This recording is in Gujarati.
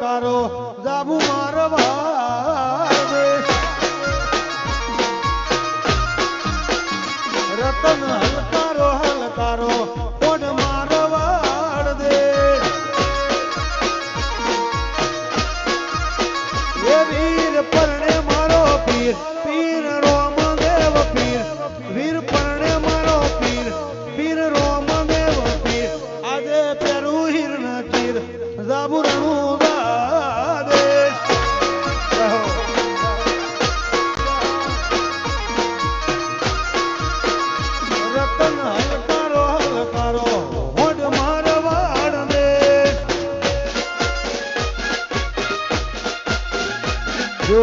હલકારો જાબુ મારવા દે રતન હલકારો હલકારો કોણ મારવાડ દે એ વીર પરણે મારો પીર પીર રોમદેવ પીર વીર પરણે મારો પીર પીર રોમદેવ પીર આજે પેરું હિરણ ચીર જાબુરણું દે રતન હલકારો હલકારો હોડ મારવાડ દે જો